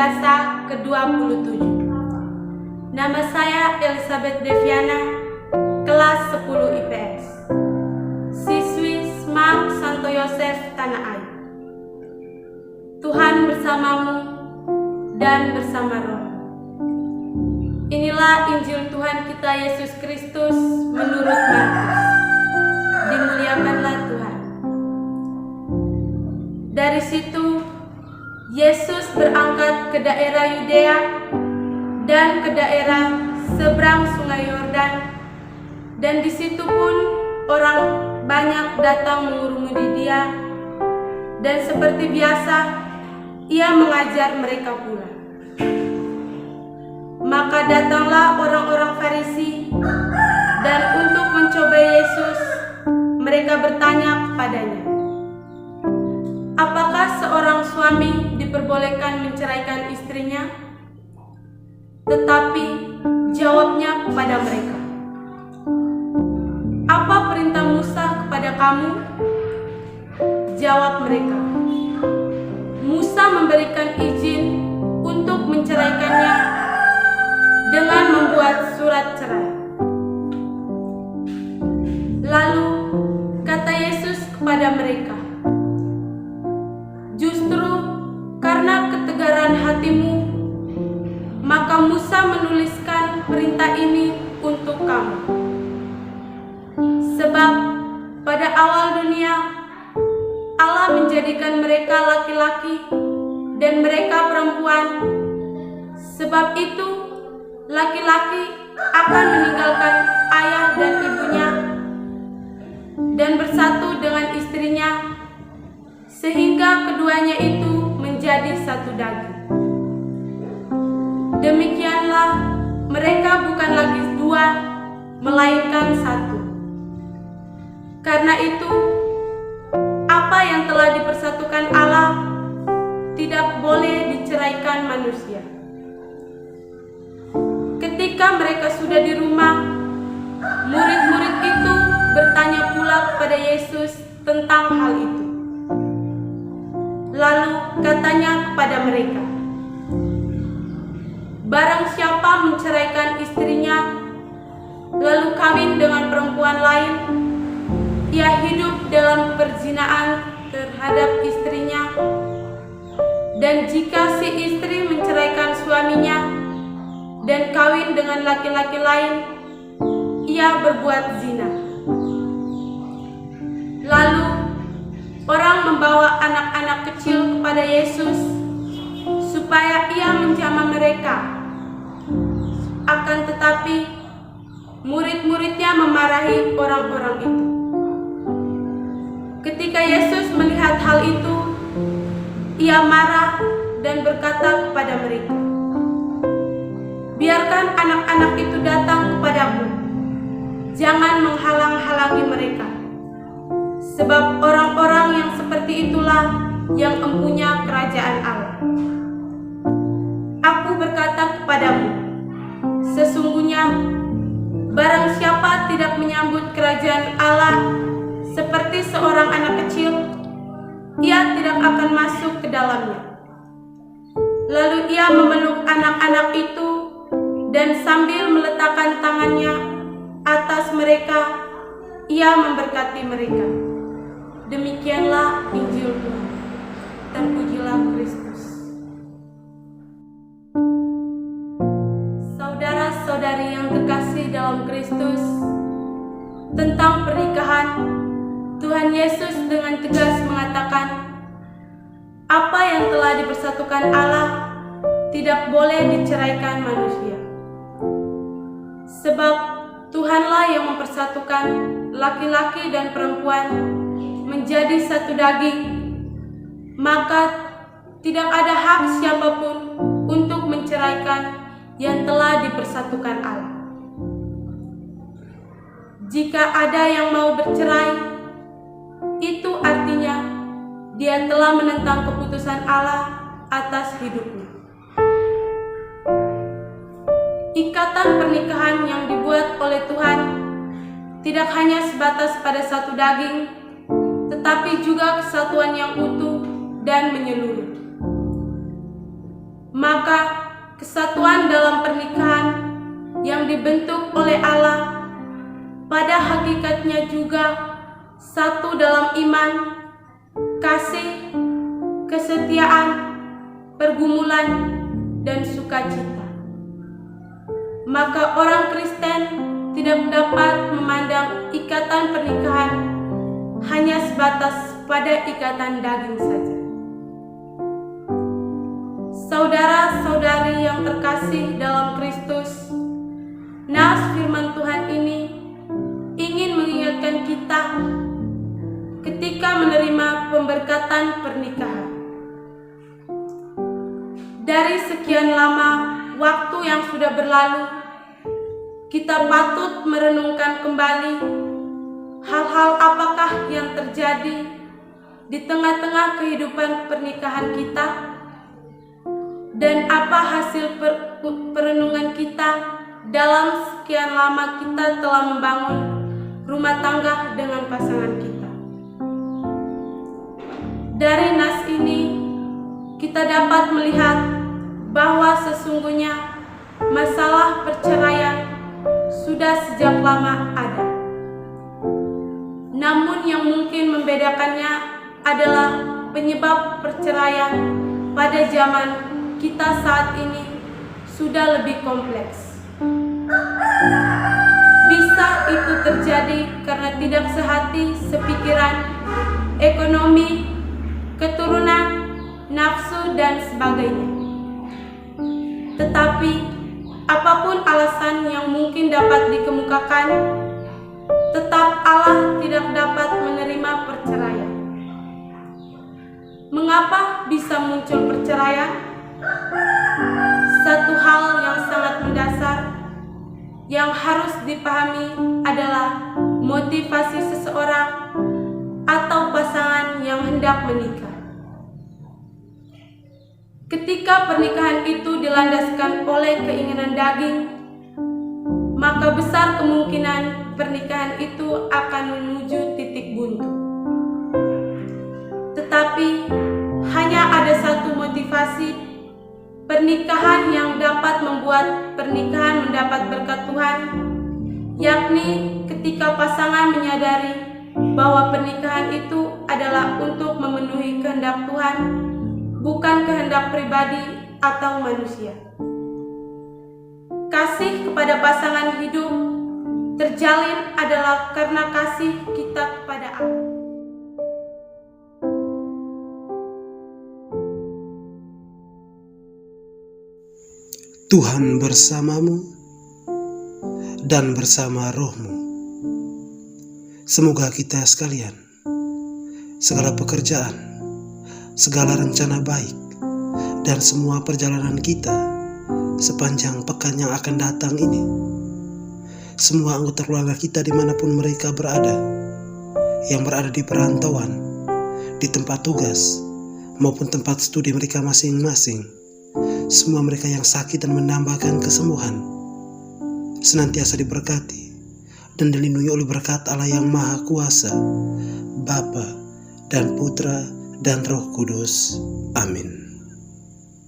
biasa ke-27. Nama saya Elizabeth Deviana, kelas 10 IPS. Siswi SMAK Santo Yosef Tanah Air. Tuhan bersamamu dan bersama roh. Inilah Injil Tuhan kita Yesus Kristus menurut Markus. Dimuliakanlah Tuhan. Dari situ Yesus berangkat ke daerah Yudea dan ke daerah seberang Sungai Yordan, dan di situ pun orang banyak datang mengurumuni Dia, dan seperti biasa Ia mengajar mereka pula. Maka datanglah orang-orang Farisi, dan untuk mencobai Yesus, mereka bertanya kepadanya, apakah seorang suami diperbolehkan menceraikan istrinya? Tetapi jawabnya kepada mereka, apa perintah Musa kepada kamu? Jawab mereka, Musa memberikan izin untuk menceraikannya dengan membuat surat cerai. Lalu kata Yesus kepada mereka, justru karena ketegaran hatimu, maka Musa menuliskan perintah ini untuk kamu. Sebab pada awal dunia, Allah menjadikan mereka laki-laki dan mereka perempuan. Sebab itu, laki-laki akan meninggalkan ayah dan ibunya dan bersatu dengan istrinya, sehingga keduanya itu menjadi satu daging. Demikianlah mereka bukan lagi dua, melainkan satu. Karena itu, apa yang telah dipersatukan Allah tidak boleh diceraikan manusia. Ketika mereka sudah di rumah, murid-murid itu bertanya pula kepada Yesus tentang hal itu. Lalu katanya kepada mereka, barang siapa menceraikan istrinya, lalu kawin dengan perempuan lain, ia hidup dalam perzinaan terhadap istrinya. Dan jika si istri menceraikan suaminya dan kawin dengan laki-laki lain, ia berbuat zina. Lalu orang membawa anak-anak kecil kepada Yesus supaya ia menjamah mereka. Akan tetapi murid-muridnya memarahi orang-orang itu. Ketika Yesus melihat hal itu, Ia marah dan berkata kepada mereka, biarkan anak-anak itu datang kepadaku, jangan menghalang-halangi mereka. Sebab orang-orang yang seperti itulah yang empunya kerajaan Allah. Aku berkata kepadamu, sesungguhnya barang siapa tidak menyambut kerajaan Allah seperti seorang anak kecil, ia tidak akan masuk ke dalamnya. Lalu ia memeluk anak-anak itu dan sambil meletakkan tangannya atas mereka, ia memberkati mereka. Demikianlah Injil Tuhan. Terpujilah Kristus. Saudara-saudari yang terkasih dalam Kristus, tentang pernikahan, Tuhan Yesus dengan tegas mengatakan, apa yang telah dipersatukan Allah tidak boleh diceraikan manusia. Sebab Tuhanlah yang mempersatukan laki-laki dan perempuan menjadi satu daging, maka tidak ada hak siapapun untuk menceraikan yang telah dipersatukan Allah. Jika ada yang mau bercerai, itu artinya dia telah menentang keputusan Allah atas hidupnya. Ikatan pernikahan yang dibuat oleh Tuhan tidak hanya sebatas pada satu daging, tetapi juga kesatuan yang utuh dan menyeluruh. maka kesatuan dalam pernikahan yang dibentuk oleh Allah pada hakikatnya juga satu dalam iman, kasih, kesetiaan, pergumulan, dan sukacita. Maka orang Kristen tidak dapat memandang ikatan pernikahan hanya sebatas pada ikatan daging saja. Saudara-saudari yang terkasih dalam Kristus, nas firman Tuhan ini ingin mengingatkan kita ketika menerima pemberkatan pernikahan. Dari sekian lama waktu yang sudah berlalu, kita patut merenungkan kembali hal-hal apakah yang terjadi di tengah-tengah kehidupan pernikahan kita, dan apa hasil perenungan kita dalam sekian lama kita telah membangun rumah tangga dengan pasangan kita. Dari nas ini kita dapat melihat bahwa sesungguhnya masalah perceraian sudah sejak lama ada. Namun yang mungkin membedakannya adalah penyebab perceraian pada zaman kita saat ini sudah lebih kompleks. Bisa itu terjadi karena tidak sehati, sepikiran, ekonomi, keturunan, nafsu, dan sebagainya. Tetapi apapun alasan yang mungkin dapat dikemukakan, tetap Allah tidak dapat menerima perceraian. Mengapa bisa muncul perceraian? Satu hal yang sangat mendasar yang harus dipahami adalah motivasi seseorang atau pasangan yang hendak menikah. Ketika pernikahan itu dilandaskan oleh keinginan daging, maka besar kemungkinan pernikahan itu akan menuju titik buntu. Tetapi hanya ada satu motivasi pernikahan yang dapat membuat pernikahan mendapat berkat Tuhan, yakni ketika pasangan menyadari bahwa pernikahan itu adalah untuk memenuhi kehendak Tuhan, bukan kehendak pribadi atau manusia. Kasih kepada pasangan hidup terjalin adalah karena kasih kita kepada Allah. Tuhan bersamamu dan bersama rohmu. Semoga kita sekalian, segala pekerjaan, segala rencana baik, dan semua perjalanan kita sepanjang pekan yang akan datang ini, semua anggota keluarga kita dimanapun mereka berada, yang berada di perantauan, di tempat tugas, maupun tempat studi mereka masing-masing, semua mereka yang sakit dan menambahkan kesembuhan, senantiasa diberkati dan dilindungi oleh berkat Allah yang Maha Kuasa, Bapa dan Putra dan Roh Kudus. Amin.